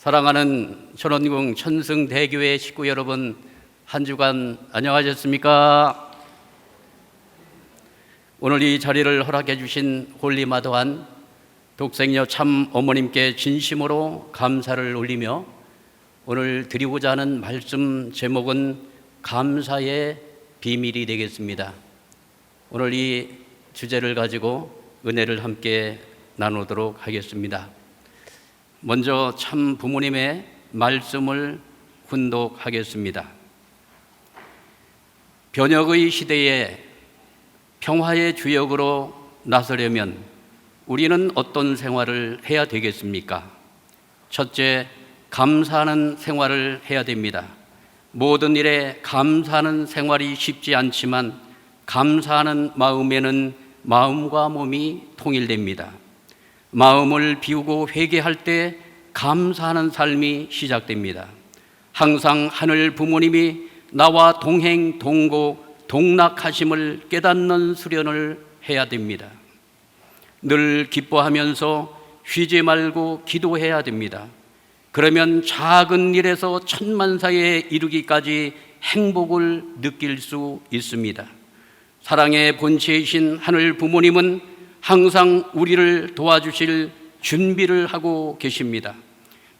사랑하는 천원궁 천승대교회 식구 여러분, 한 주간 안녕하셨습니까? 오늘 이 자리를 허락해 주신 홀리마더한 독생녀 참 어머님께 진심으로 감사를 올리며 오늘 드리고자 하는 말씀 제목은 감사의 비밀이 되겠습니다. 오늘 이 주제를 가지고 은혜를 함께 나누도록 하겠습니다. 먼저 참 부모님의 말씀을 훈독하겠습니다. 변혁의 시대에 평화의 주역으로 나서려면 우리는 어떤 생활을 해야 되겠습니까? 첫째, 감사하는 생활을 해야 됩니다. 모든 일에 감사하는 생활이 쉽지 않지만 감사하는 마음에는 마음과 몸이 통일됩니다. 마음을 비우고 회개할 때 감사하는 삶이 시작됩니다. 항상 하늘 부모님이 나와 동행, 동고, 동락하심을 깨닫는 수련을 해야 됩니다. 늘 기뻐하면서 쉬지 말고 기도해야 됩니다. 그러면 작은 일에서 천만사에 이르기까지 행복을 느낄 수 있습니다. 사랑의 본체이신 하늘 부모님은 항상 우리를 도와주실 준비를 하고 계십니다.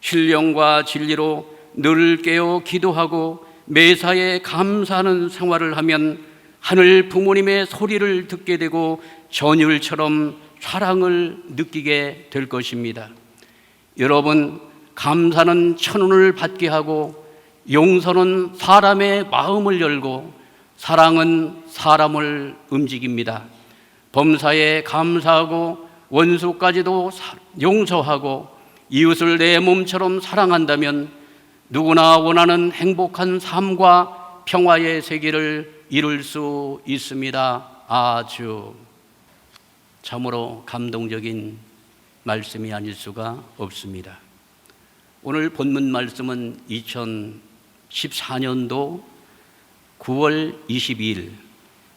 신령과 진리로 늘 깨어 기도하고 매사에 감사하는 생활을 하면 하늘 부모님의 소리를 듣게 되고 전율처럼 사랑을 느끼게 될 것입니다. 여러분, 감사는 천운을 받게 하고 용서는 사람의 마음을 열고 사랑은 사람을 움직입니다. 범사에 감사하고 원수까지도 용서하고 이웃을 내 몸처럼 사랑한다면 누구나 원하는 행복한 삶과 평화의 세계를 이룰 수 있습니다. 아주 참으로 감동적인 말씀이 아닐 수가 없습니다. 오늘 본문 말씀은 2014년도 9월 22일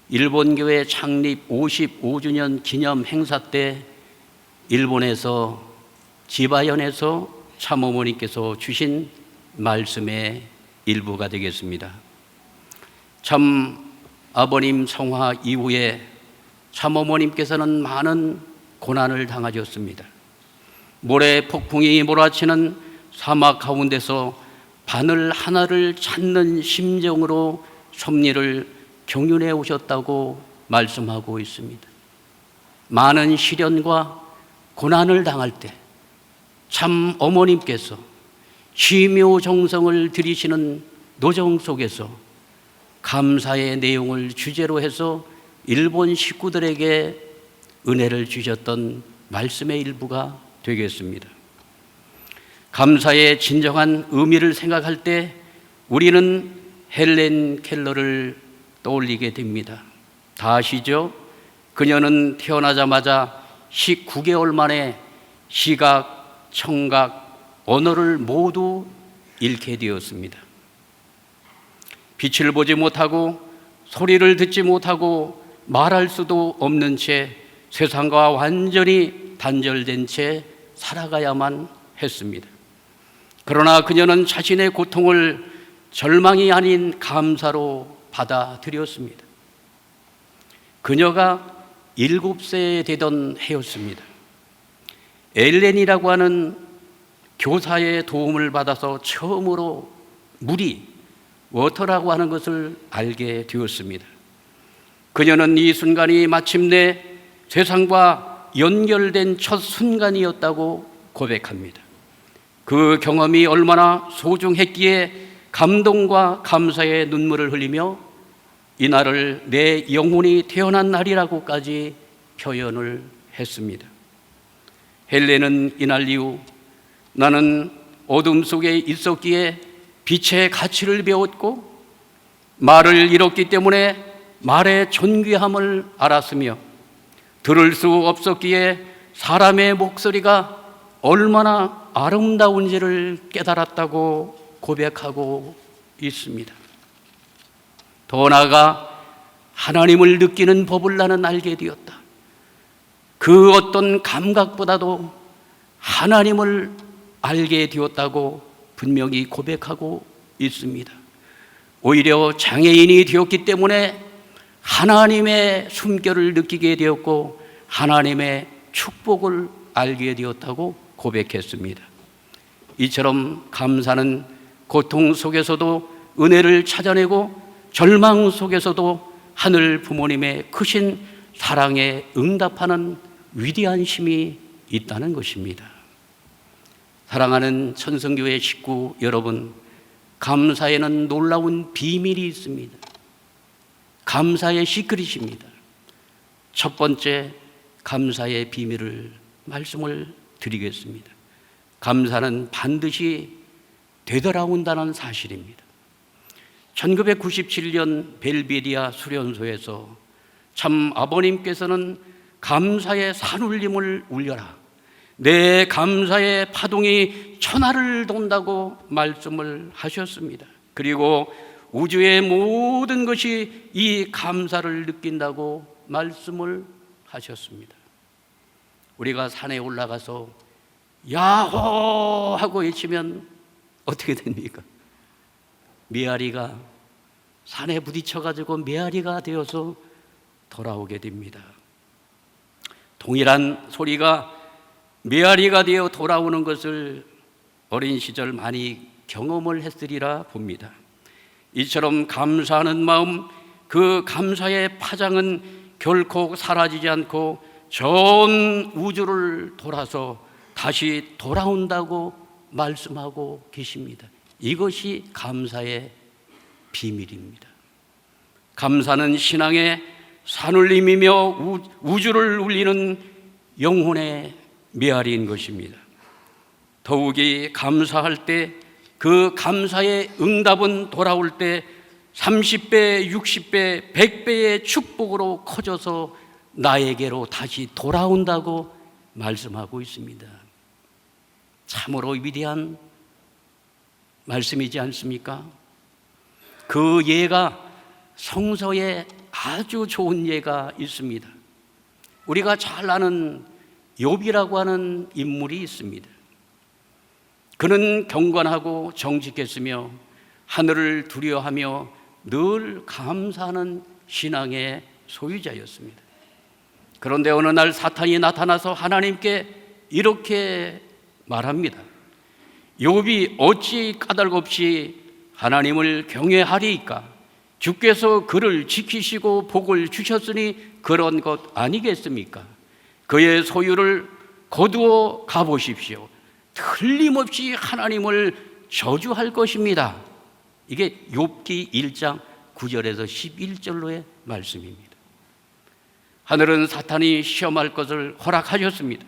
일본교회 창립 55주년 기념 행사 때 일본에서 지바현에서 참어머니께서 주신 말씀의 일부가 되겠습니다. 참 아버님 성화 이후에 참어머님께서는 많은 고난을 당하셨습니다. 모래 폭풍이 몰아치는 사막 가운데서 바늘 하나를 찾는 심정으로 섭리를 경륜해 오셨다고 말씀하고 있습니다. 많은 시련과 고난을 당할 때 참 어머님께서 심요정성을 들이시는 노정 속에서 감사의 내용을 주제로 해서 일본 식구들에게 은혜를 주셨던 말씀의 일부가 되겠습니다. 감사의 진정한 의미를 생각할 때 우리는 헬렌 켈러를 떠올리게 됩니다. 다 아시죠? 그녀는 태어나자마자 19개월 만에 시각, 청각, 언어를 모두 잃게 되었습니다. 빛을 보지 못하고 소리를 듣지 못하고 말할 수도 없는 채 세상과 완전히 단절된 채 살아가야만 했습니다. 그러나 그녀는 자신의 고통을 절망이 아닌 감사로 받아들였습니다. 그녀가 7세 되던 해였습니다. 엘렌이라고 하는 교사의 도움을 받아서 처음으로 물이 워터라고 하는 것을 알게 되었습니다. 그녀는 이 순간이 마침내 세상과 연결된 첫 순간이었다고 고백합니다. 그 경험이 얼마나 소중했기에 감동과 감사의 눈물을 흘리며 이날을 내 영혼이 태어난 날이라고까지 표현을 했습니다. 헬렌은 이날 이후 나는 어둠 속에 있었기에 빛의 가치를 배웠고 말을 잃었기 때문에 말의 존귀함을 알았으며 들을 수 없었기에 사람의 목소리가 얼마나 아름다운지를 깨달았다고 고백하고 있습니다. 더 나아가 하나님을 느끼는 법을 나는 알게 되었다. 그 어떤 감각보다도 하나님을 알게 되었다고 분명히 고백하고 있습니다. 오히려 장애인이 되었기 때문에 하나님의 숨결을 느끼게 되었고 하나님의 축복을 알게 되었다고 고백했습니다. 이처럼 감사는 고통 속에서도 은혜를 찾아내고 절망 속에서도 하늘 부모님의 크신 사랑에 응답하는 위대한 힘이 있다는 것입니다. 사랑하는 천성교회 식구 여러분, 감사에는 놀라운 비밀이 있습니다. 감사의 시크릿입니다. 첫 번째, 감사의 비밀을 말씀을 드리겠습니다. 감사는 반드시 되돌아온다는 사실입니다. 1997년 벨베디아 수련소에서 참 아버님께서는 감사의 산울림을 울려라, 내 감사의 파동이 천하를 돈다고 말씀을 하셨습니다. 그리고 우주의 모든 것이 이 감사를 느낀다고 말씀을 하셨습니다. 우리가 산에 올라가서 야호 하고 외치면 어떻게 됩니까? 메아리가 산에 부딪혀가지고 메아리가 되어서 돌아오게 됩니다. 동일한 소리가 메아리가 되어 돌아오는 것을 어린 시절 많이 경험을 했으리라 봅니다. 이처럼 감사하는 마음, 그 감사의 파장은 결코 사라지지 않고 전 우주를 돌아서 다시 돌아온다고 말씀하고 계십니다. 이것이 감사의 비밀입니다. 감사는 신앙의 산울림이며 우주를 울리는 영혼의 메아리인 것입니다. 더욱이 감사할 때 그 감사의 응답은 돌아올 때 30배, 60배, 100배의 축복으로 커져서 나에게로 다시 돌아온다고 말씀하고 있습니다. 참으로 위대한 말씀이지 않습니까? 그 예가 성서에 아주 좋은 예가 있습니다. 우리가 잘 아는 욥이라고 하는 인물이 있습니다. 그는 경건하고 정직했으며 하늘을 두려워하며 늘 감사하는 신앙의 소유자였습니다. 그런데 어느 날 사탄이 나타나서 하나님께 이렇게 말합니다. 욥이 어찌 까닭없이 하나님을 경외하리이까? 주께서 그를 지키시고 복을 주셨으니 그런 것 아니겠습니까? 그의 소유를 거두어 가보십시오. 틀림없이 하나님을 저주할 것입니다. 이게 욥기 1장 9절에서 11절로의 말씀입니다. 하늘은 사탄이 시험할 것을 허락하셨습니다.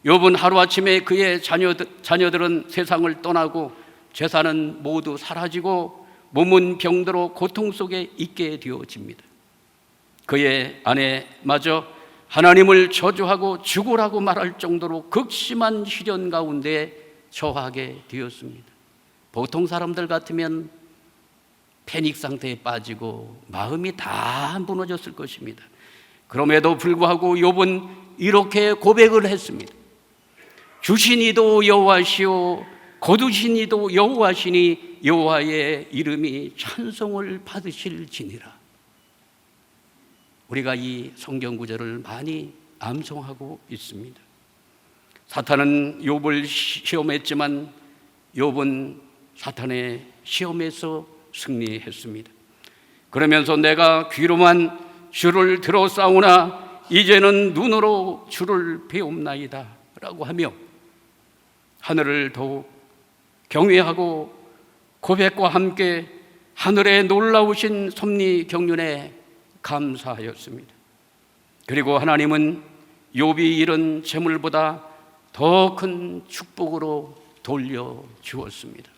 욥은 하루아침에 그의 자녀들은 세상을 떠나고 재산은 모두 사라지고 몸은 병들어 고통 속에 있게 되어집니다. 그의 아내마저 하나님을 저주하고 죽으라고 말할 정도로 극심한 시련 가운데 처하게 되었습니다. 보통 사람들 같으면 패닉 상태에 빠지고 마음이 다 무너졌을 것입니다. 그럼에도 불구하고 욥은 이렇게 고백을 했습니다. 주신 이도 여호와시오 거두신 이도 여호와시니 여호와의 이름이 찬송을 받으실지니라. 우리가 이 성경 구절을 많이 암송하고 있습니다. 사탄은 욥을 시험했지만 욥은 사탄의 시험에서 승리했습니다. 그러면서 내가 귀로만 주를 들어싸우나 이제는 눈으로 주를 배움나이다 라고 하며 하늘을 더욱 경외하고 고백과 함께 하늘의 놀라우신 섭리 경륜에 감사하였습니다. 그리고 하나님은 욥이 잃은 재물보다 더 큰 축복으로 돌려주었습니다.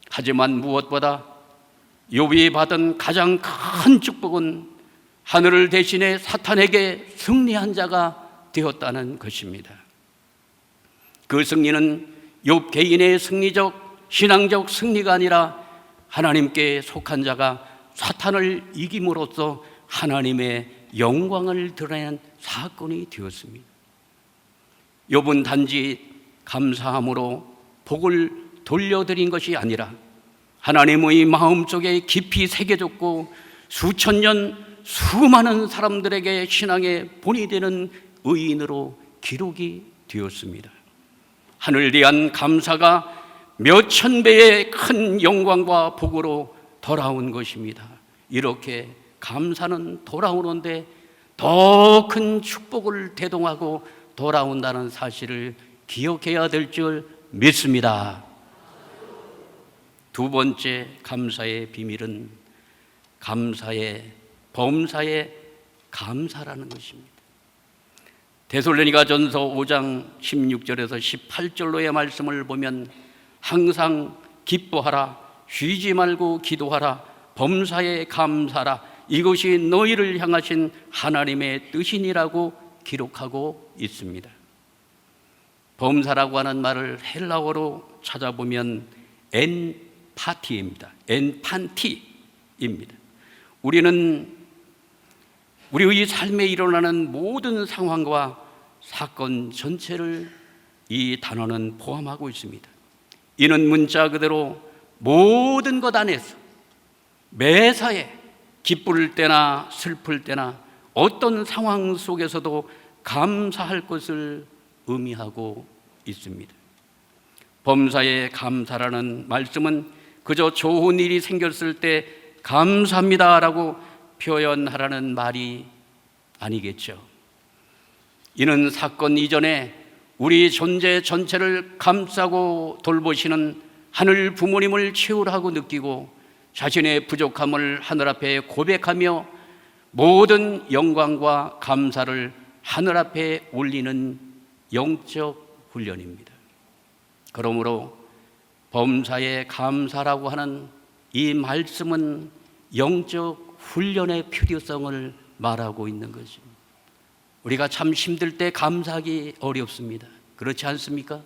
하지만 무엇보다 욥이 받은 가장 큰 축복은 하늘을 대신해 사탄에게 승리한 자가 되었다는 것입니다. 그 승리는 욥 개인의 승리적 신앙적 승리가 아니라 하나님께 속한 자가 사탄을 이김으로써 하나님의 영광을 드러낸 사건이 되었습니다. 욥은 단지 감사함으로 복을 돌려드린 것이 아니라 하나님의 마음속에 깊이 새겨졌고 수천 년 수많은 사람들에게 신앙의 본이 되는 의인으로 기록이 되었습니다. 하늘 대한 감사가 몇천 배의 큰 영광과 복으로 돌아온 것입니다. 이렇게 감사는 돌아오는데 더 큰 축복을 대동하고 돌아온다는 사실을 기억해야 될 줄 믿습니다. 두 번째 감사의 비밀은 범사의 감사라는 것입니다. 데살로니가전서 5장 16절에서 18절로의 말씀을 보면 항상 기뻐하라, 쉬지 말고 기도하라, 범사에 감사라, 이것이 너희를 향하신 하나님의 뜻이니라고 기록하고 있습니다. 범사라고 하는 말을 헬라어로 찾아보면 엔파티입니다. 우리는 우리의 삶에 일어나는 모든 상황과 사건 전체를 이 단어는 포함하고 있습니다. 이는 문자 그대로 모든 것 안에서 매사에 기쁠 때나 슬플 때나 어떤 상황 속에서도 감사할 것을 의미하고 있습니다. 범사에 감사라는 말씀은 그저 좋은 일이 생겼을 때 감사합니다라고 표현하라는 말이 아니겠죠. 이는 사건 이전에 우리 존재 전체를 감싸고 돌보시는 하늘 부모님을 치유하고 느끼고 자신의 부족함을 하늘 앞에 고백하며 모든 영광과 감사를 하늘 앞에 올리는 영적 훈련입니다. 그러므로 범사에 감사라고 하는 이 말씀은 영적 훈련의 필요성을 말하고 있는 것입니다. 우리가 참 힘들 때 감사하기 어렵습니다. 그렇지 않습니까?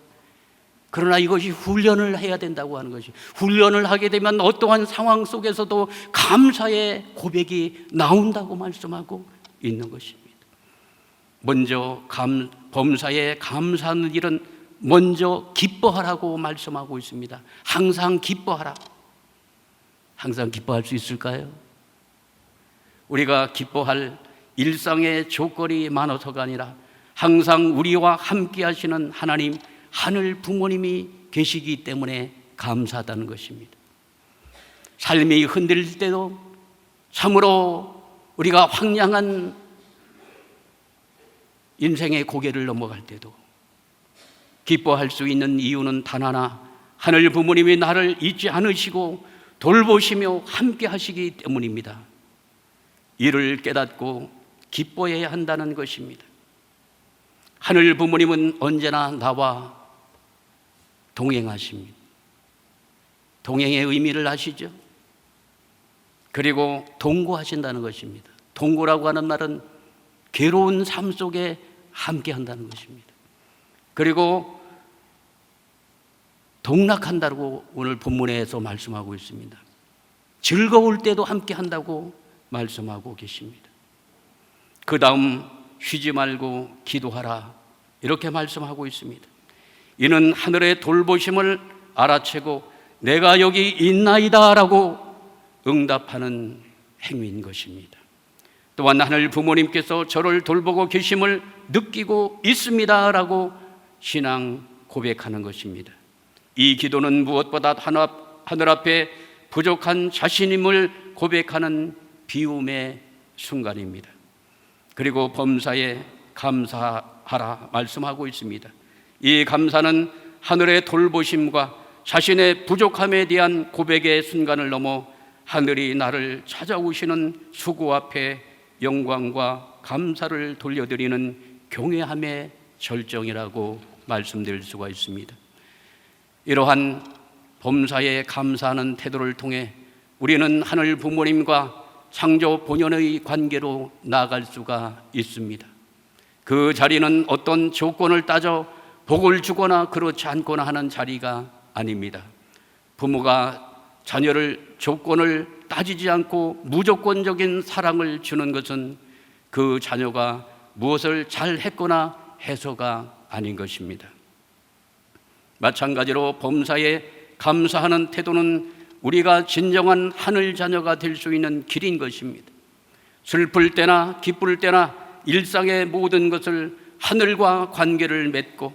그러나 이것이 훈련을 해야 된다고 하는 것이, 훈련을 하게 되면 어떠한 상황 속에서도 감사의 고백이 나온다고 말씀하고 있는 것입니다. 먼저 범사에 감사하는 일은 먼저 기뻐하라고 말씀하고 있습니다. 항상 기뻐하라. 항상 기뻐할 수 있을까요? 우리가 기뻐할 일상의 조건이 많아서가 아니라 항상 우리와 함께 하시는 하나님, 하늘 부모님이 계시기 때문에 감사하다는 것입니다. 삶이 흔들릴 때도, 참으로 우리가 황량한 인생의 고개를 넘어갈 때도 기뻐할 수 있는 이유는 단 하나, 하늘 부모님이 나를 잊지 않으시고 돌보시며 함께 하시기 때문입니다. 이를 깨닫고 기뻐해야 한다는 것입니다. 하늘 부모님은 언제나 나와 동행하십니다. 동행의 의미를 아시죠? 그리고 동거하신다는 것입니다. 동거라고 하는 말은 괴로운 삶 속에 함께 한다는 것입니다. 그리고 동락한다고 오늘 본문에서 말씀하고 있습니다. 즐거울 때도 함께 한다고 말씀하고 계십니다. 그 다음 쉬지 말고 기도하라 이렇게 말씀하고 있습니다. 이는 하늘의 돌보심을 알아채고 내가 여기 있나이다 라고 응답하는 행위인 것입니다. 또한 하늘 부모님께서 저를 돌보고 계심을 느끼고 있습니다 라고 신앙 고백하는 것입니다. 이 기도는 무엇보다 하늘 앞에 부족한 자신임을 고백하는 비움의 순간입니다. 그리고 범사에 감사하라 말씀하고 있습니다. 이 감사는 하늘의 돌보심과 자신의 부족함에 대한 고백의 순간을 넘어 하늘이 나를 찾아오시는 수고 앞에 영광과 감사를 돌려드리는 경외함의 절정이라고 말씀드릴 수가 있습니다. 이러한 범사에 감사하는 태도를 통해 우리는 하늘 부모님과 창조 본연의 관계로 나아갈 수가 있습니다. 그 자리는 어떤 조건을 따져 복을 주거나 그렇지 않거나 하는 자리가 아닙니다. 부모가 자녀를 조건을 따지지 않고 무조건적인 사랑을 주는 것은 그 자녀가 무엇을 잘 했거나 해서가 아닌 것입니다. 마찬가지로 범사에 감사하는 태도는 우리가 진정한 하늘 자녀가 될 수 있는 길인 것입니다. 슬플 때나 기쁠 때나 일상의 모든 것을 하늘과 관계를 맺고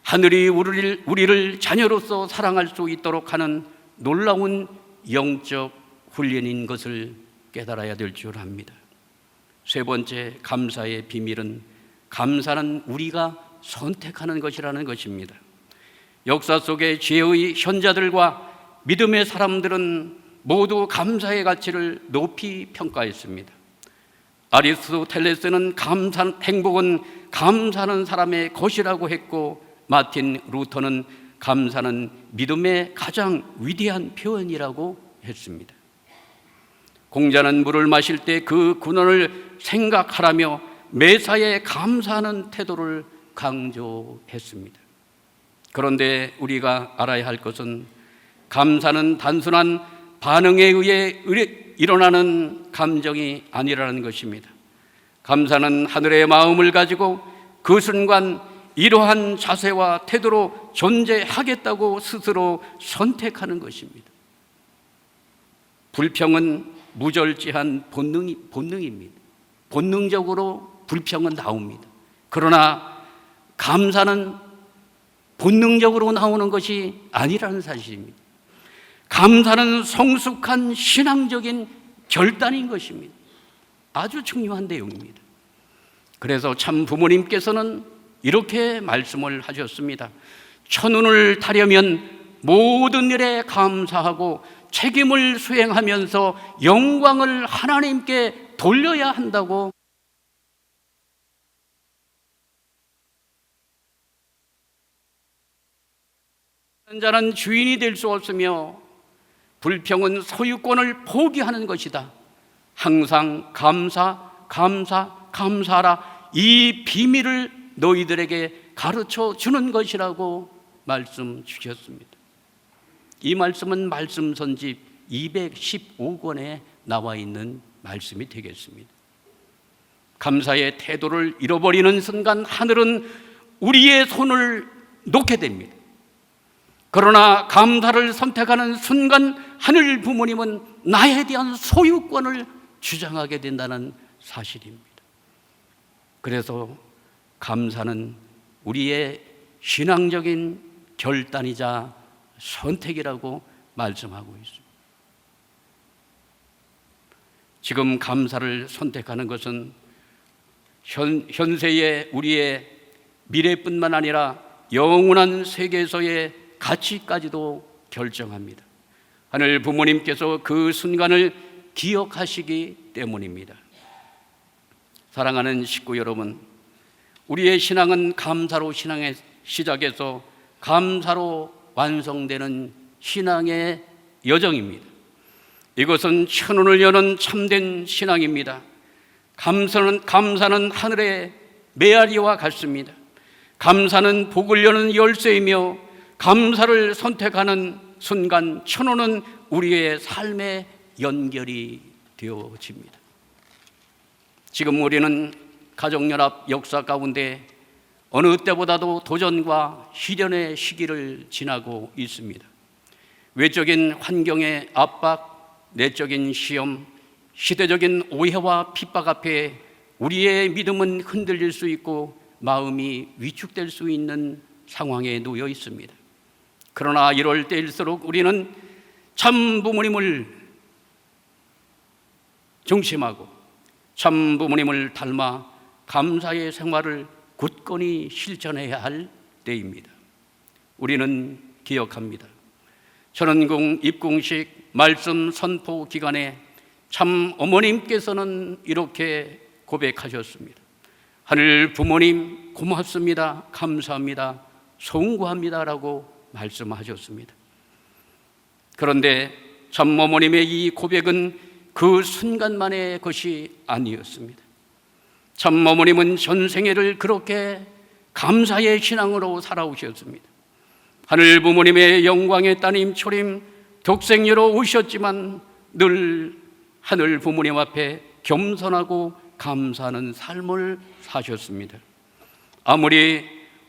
하늘이 우리를 자녀로서 사랑할 수 있도록 하는 놀라운 영적 훈련인 것을 깨달아야 될 줄 압니다. 세 번째, 감사의 비밀은 감사는 우리가 선택하는 것이라는 것입니다. 역사 속의 죄의 현자들과 믿음의 사람들은 모두 감사의 가치를 높이 평가했습니다. 아리스토텔레스는 행복은 감사하는 사람의 것이라고 했고, 마틴 루터는 감사는 믿음의 가장 위대한 표현이라고 했습니다. 공자는 물을 마실 때 그 근원을 생각하라며 매사에 감사하는 태도를 강조했습니다. 그런데 우리가 알아야 할 것은 감사는 단순한 반응에 의해 일어나는 감정이 아니라는 것입니다. 감사는 하늘의 마음을 가지고 그 순간 이러한 자세와 태도로 존재하겠다고 스스로 선택하는 것입니다. 불평은 무절제한 본능입니다. 본능적으로 불평은 나옵니다. 그러나 감사는 본능적으로 나오는 것이 아니라는 사실입니다. 감사는 성숙한 신앙적인 결단인 것입니다. 아주 중요한 내용입니다. 그래서 참 부모님께서는 이렇게 말씀을 하셨습니다. 천운을 타려면 모든 일에 감사하고 책임을 수행하면서 영광을 하나님께 돌려야 한다고. 자는 주인이 될 수 없으며 불평은 소유권을 포기하는 것이다. 항상 감사하라. 이 비밀을 너희들에게 가르쳐 주는 것이라고 말씀 주셨습니다. 이 말씀은 말씀 선집 215권에 나와 있는 말씀이 되겠습니다. 감사의 태도를 잃어버리는 순간 하늘은 우리의 손을 놓게 됩니다. 그러나 감사를 선택하는 순간 하늘 부모님은 나에 대한 소유권을 주장하게 된다는 사실입니다. 그래서 감사는 우리의 신앙적인 결단이자 선택이라고 말씀하고 있습니다. 지금 감사를 선택하는 것은 현세의 우리의 미래뿐만 아니라 영원한 세계에서의 가치까지도 결정합니다. 하늘 부모님께서 그 순간을 기억하시기 때문입니다. 사랑하는 식구 여러분, 우리의 신앙은 감사로 시작해서 감사로 완성되는 신앙의 여정입니다. 이것은 천운을 여는 참된 신앙입니다. 감사는 하늘의 메아리와 같습니다. 감사는 복을 여는 열쇠이며 감사를 선택하는 순간 천운은 우리의 삶에 연결이 되어집니다. 지금 우리는 가족연합 역사 가운데 어느 때보다도 도전과 시련의 시기를 지나고 있습니다. 외적인 환경의 압박, 내적인 시험, 시대적인 오해와 핍박 앞에 우리의 믿음은 흔들릴 수 있고 마음이 위축될 수 있는 상황에 놓여 있습니다. 그러나 이럴 때일수록 우리는 참 부모님을 중심하고 참 부모님을 닮아 감사의 생활을 굳건히 실천해야 할 때입니다. 우리는 기억합니다. 천은궁 입궁식 말씀 선포 기간에 참 어머님께서는 이렇게 고백하셨습니다. 하늘 부모님 고맙습니다. 감사합니다. 송구합니다라고 말씀하셨습니다. 그런데 참 어머님의 이 고백은 그 순간만의 것이 아니었습니다. 참 어머님은 전생애를 그렇게 감사의 신앙으로 살아오셨습니다. 하늘 부모님의 영광의 따님 초림 독생녀로 오셨지만 늘 하늘 부모님 앞에 겸손하고 감사하는 삶을 사셨습니다. 아무리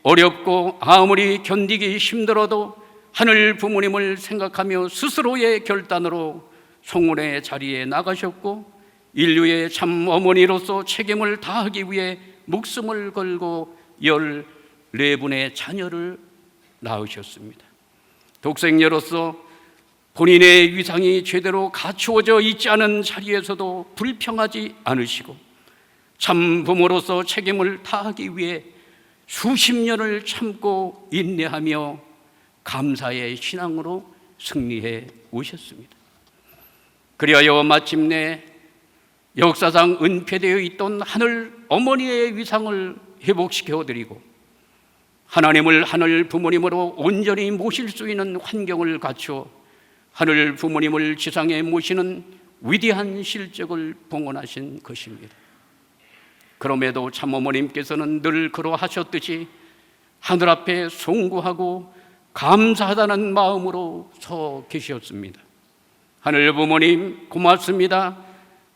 어렵고 아무리 견디기 힘들어도 하늘 부모님을 생각하며 스스로의 결단으로 송원의 자리에 나가셨고 인류의 참 어머니로서 책임을 다하기 위해 목숨을 걸고 14분의 자녀를 낳으셨습니다. 독생녀로서 본인의 위상이 제대로 갖추어져 있지 않은 자리에서도 불평하지 않으시고 참 부모로서 책임을 다하기 위해 수십 년을 참고 인내하며 감사의 신앙으로 승리해 오셨습니다. 그리하여 마침내 역사상 은폐되어 있던 하늘 어머니의 위상을 회복시켜 드리고 하나님을 하늘 부모님으로 온전히 모실 수 있는 환경을 갖추어 하늘 부모님을 지상에 모시는 위대한 실적을 봉헌하신 것입니다. 그럼에도 참어머님께서는 늘 그러하셨듯이 하늘 앞에 송구하고 감사하다는 마음으로 서 계셨습니다. 하늘 부모님 고맙습니다,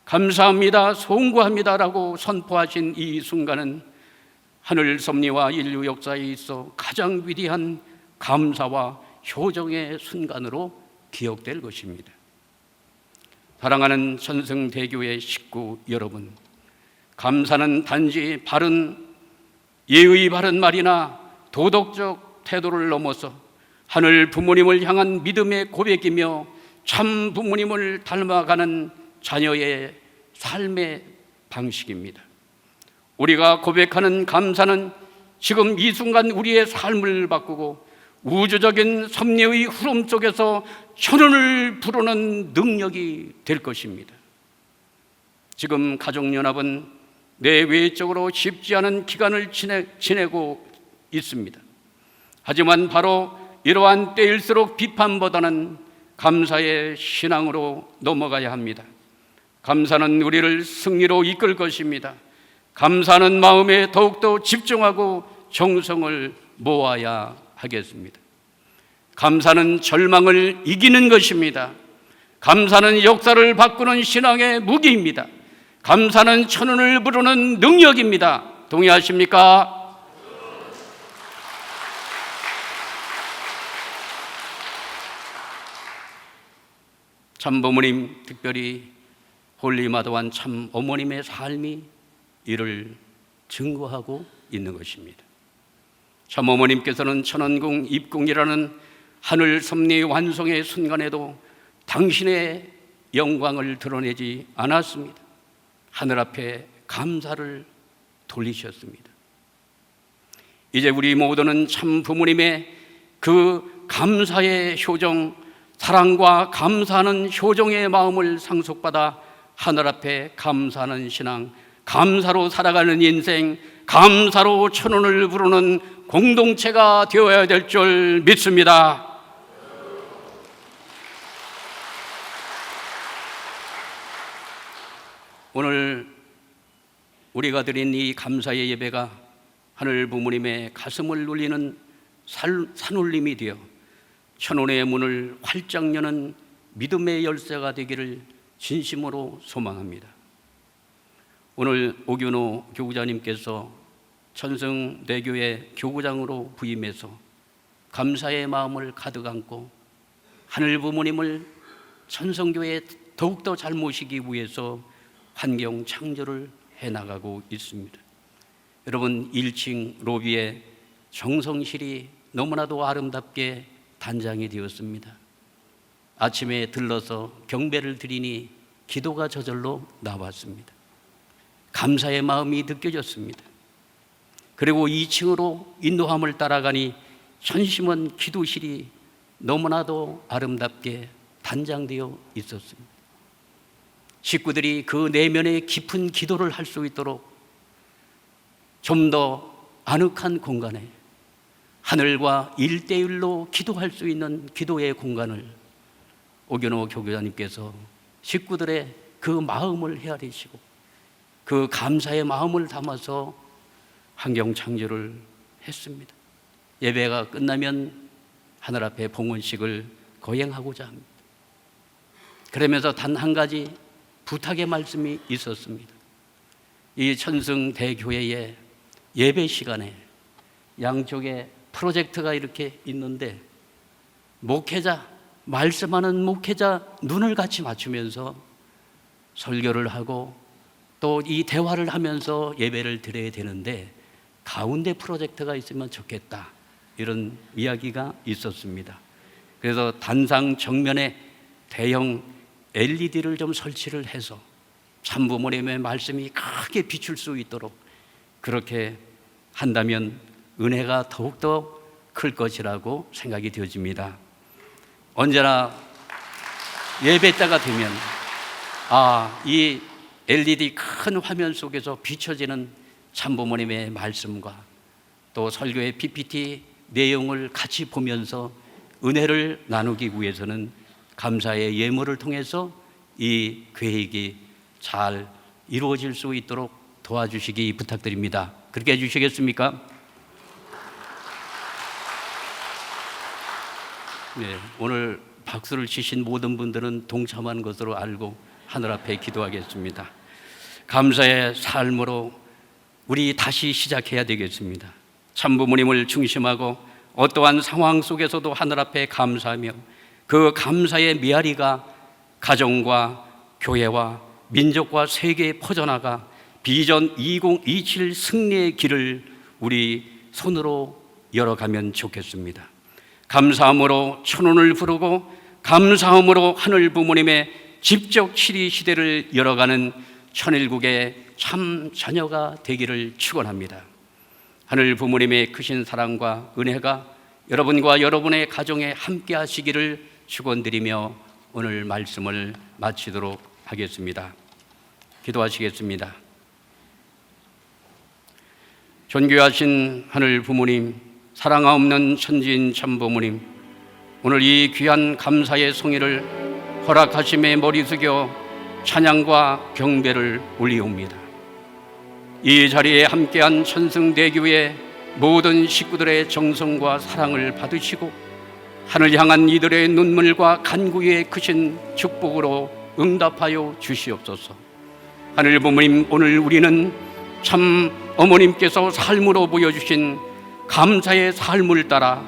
감사합니다, 송구합니다라고 선포하신 이 순간은 하늘 섭리와 인류 역사에 있어 가장 위대한 감사와 효정의 순간으로 기억될 것입니다. 사랑하는 천성대교의 식구 여러분, 감사는 단지 예의 바른 말이나 도덕적 태도를 넘어서 하늘 부모님을 향한 믿음의 고백이며 참 부모님을 닮아가는 자녀의 삶의 방식입니다. 우리가 고백하는 감사는 지금 이 순간 우리의 삶을 바꾸고 우주적인 섭리의 흐름 속에서 천운을 부르는 능력이 될 것입니다. 지금 가족연합은 내외적으로 쉽지 않은 기간을 지내고 있습니다. 하지만 바로 이러한 때일수록 비판보다는 감사의 신앙으로 넘어가야 합니다. 감사는 우리를 승리로 이끌 것입니다. 감사하는 마음에 더욱더 집중하고 정성을 모아야 하겠습니다. 감사는 절망을 이기는 것입니다. 감사는 역사를 바꾸는 신앙의 무기입니다. 감사는 천운을 부르는 능력입니다. 동의하십니까? 참 부모님, 특별히 홀리마다완 참 어머님의 삶이 이를 증거하고 있는 것입니다. 참 어머님께서는 천원궁 입궁이라는 하늘 섭리 완성의 순간에도 당신의 영광을 드러내지 않았습니다. 하늘 앞에 감사를 돌리셨습니다. 이제 우리 모두는 참 부모님의 그 감사의 효정, 사랑과 감사하는 효정의 마음을 상속받아 하늘 앞에 감사하는 신앙, 감사로 살아가는 인생, 감사로 천운을 부르는 공동체가 되어야 될 줄 믿습니다. 오늘 우리가 드린 이 감사의 예배가 하늘 부모님의 가슴을 울리는 산울림이 되어 천운의 문을 활짝 여는 믿음의 열쇠가 되기를 진심으로 소망합니다. 오늘 오균호 교구자님께서 천성대교의 교구장으로 부임해서 감사의 마음을 가득 안고 하늘 부모님을 천성교회에 더욱더 잘 모시기 위해서 환경 창조를 해나가고 있습니다. 여러분, 1층 로비에 정성실이 너무나도 아름답게 단장이 되었습니다. 아침에 들러서 경배를 드리니 기도가 저절로 나왔습니다. 감사의 마음이 느껴졌습니다. 그리고 2층으로 인도함을 따라가니 전심원 기도실이 너무나도 아름답게 단장되어 있었습니다. 식구들이 그 내면에 깊은 기도를 할 수 있도록 좀 더 아늑한 공간에 하늘과 1:1로 기도할 수 있는 기도의 공간을 오균호 교교사님께서 식구들의 그 마음을 헤아리시고 그 감사의 마음을 담아서 환경 창조를 했습니다. 예배가 끝나면 하늘 앞에 봉헌식을 거행하고자 합니다. 그러면서 단 한 가지 부탁의 말씀이 있었습니다. 이 천성대교회의 예배 시간에 양쪽에 프로젝트가 이렇게 있는데 목회자, 말씀하는 목회자 눈을 같이 맞추면서 설교를 하고 또 이 대화를 하면서 예배를 드려야 되는데 가운데 프로젝터가 있으면 좋겠다, 이런 이야기가 있었습니다. 그래서 단상 정면에 대형 LED를 좀 설치를 해서 참부모님의 말씀이 크게 비출 수 있도록 그렇게 한다면 은혜가 더욱더 클 것이라고 생각이 되어집니다. 언제나 예배 때가 되면 이 LED 큰 화면 속에서 비춰지는 참부모님의 말씀과 또 설교의 PPT 내용을 같이 보면서 은혜를 나누기 위해서는 감사의 예물을 통해서 이 계획이 잘 이루어질 수 있도록 도와주시기 부탁드립니다. 그렇게 해주시겠습니까? 네, 오늘 박수를 치신 모든 분들은 동참한 것으로 알고 하늘 앞에 기도하겠습니다. 감사의 삶으로 우리 다시 시작해야 되겠습니다. 참부모님을 중심하고 어떠한 상황 속에서도 하늘 앞에 감사하며 그 감사의 메아리가 가정과 교회와 민족과 세계에 퍼져나가 비전 2027 승리의 길을 우리 손으로 열어가면 좋겠습니다. 감사함으로 천운을 부르고 감사함으로 하늘 부모님의 집적 치리 시대를 열어가는 천일국의 참 자녀가 되기를 축원합니다. 하늘 부모님의 크신 사랑과 은혜가 여러분과 여러분의 가정에 함께 하시기를 축원드리며 오늘 말씀을 마치도록 하겠습니다. 기도하시겠습니다. 존귀하신 하늘 부모님, 사랑아 없는 천지인 참부모님, 오늘 이 귀한 감사의 송이를 허락하심에 머리 숙여 찬양과 경배를 올리옵니다. 이 자리에 함께한 천승대교의 모든 식구들의 정성과 사랑을 받으시고 하늘 향한 이들의 눈물과 간구에 크신 축복으로 응답하여 주시옵소서. 하늘 부모님, 오늘 우리는 참 어머님께서 삶으로 보여주신 감사의 삶을 따라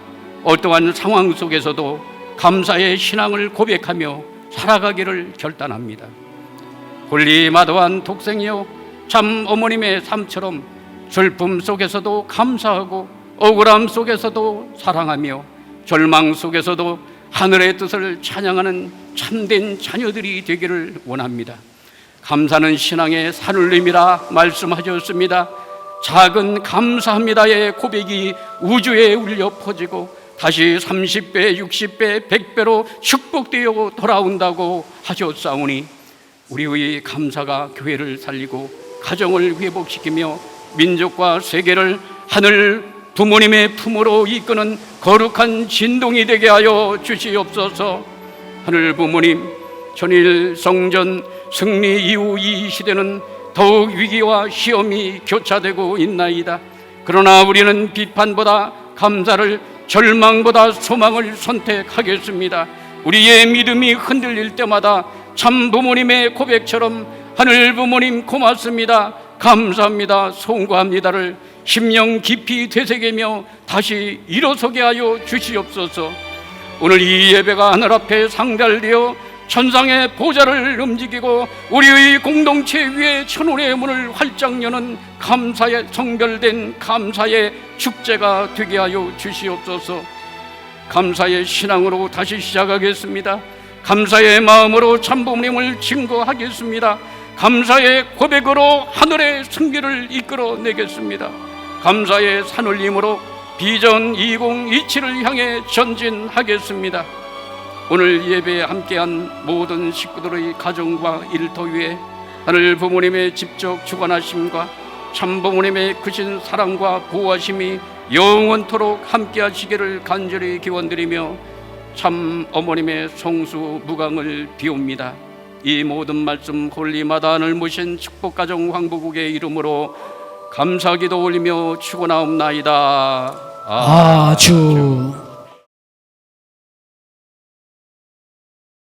어떠한 상황 속에서도 감사의 신앙을 고백하며 살아가기를 결단합니다. 홀리마더한 독생이여, 참 어머님의 삶처럼 슬픔 속에서도 감사하고 억울함 속에서도 사랑하며 절망 속에서도 하늘의 뜻을 찬양하는 참된 자녀들이 되기를 원합니다. 감사는 신앙의 산울림이라 말씀하셨습니다. 작은 감사합니다의 고백이 우주에 울려 퍼지고 다시 30배, 60배, 100배로 축복되어 돌아온다고 하셨사오니 우리의 감사가 교회를 살리고 가정을 회복시키며 민족과 세계를 하늘 부모님의 품으로 이끄는 거룩한 진동이 되게 하여 주시옵소서. 하늘 부모님, 전일 성전 승리 이후 이 시대는 더욱 위기와 시험이 교차되고 있나이다. 그러나 우리는 비판보다 감사를, 절망보다 소망을 선택하겠습니다. 우리의 믿음이 흔들릴 때마다 참 부모님의 고백처럼 하늘 부모님 고맙습니다, 감사합니다, 송구합니다를 심령 깊이 되새기며 다시 일어서게 하여 주시옵소서. 오늘 이 예배가 하늘 앞에 상달되어 천상의 보좌를 움직이고 우리의 공동체 위에 천운의 문을 활짝 여는 감사의 성별된 감사의 축제가 되게 하여 주시옵소서. 감사의 신앙으로 다시 시작하겠습니다. 감사의 마음으로 참부모님을 증거하겠습니다. 감사의 고백으로 하늘의 승리를 이끌어내겠습니다. 감사의 산울림으로 비전 2027을 향해 전진하겠습니다. 오늘 예배에 함께한 모든 식구들의 가정과 일터 위에 하늘 부모님의 직접 주관하심과 참부모님의 크신 사랑과 보호하심이 영원토록 함께 하시기를 간절히 기원드리며 참 어머님의 성수 무강을 비옵니다. 이 모든 말씀 홀리마다를 모신 축복가정 황보국의 이름으로 감사기도 올리며 축원하옵나이다. 아주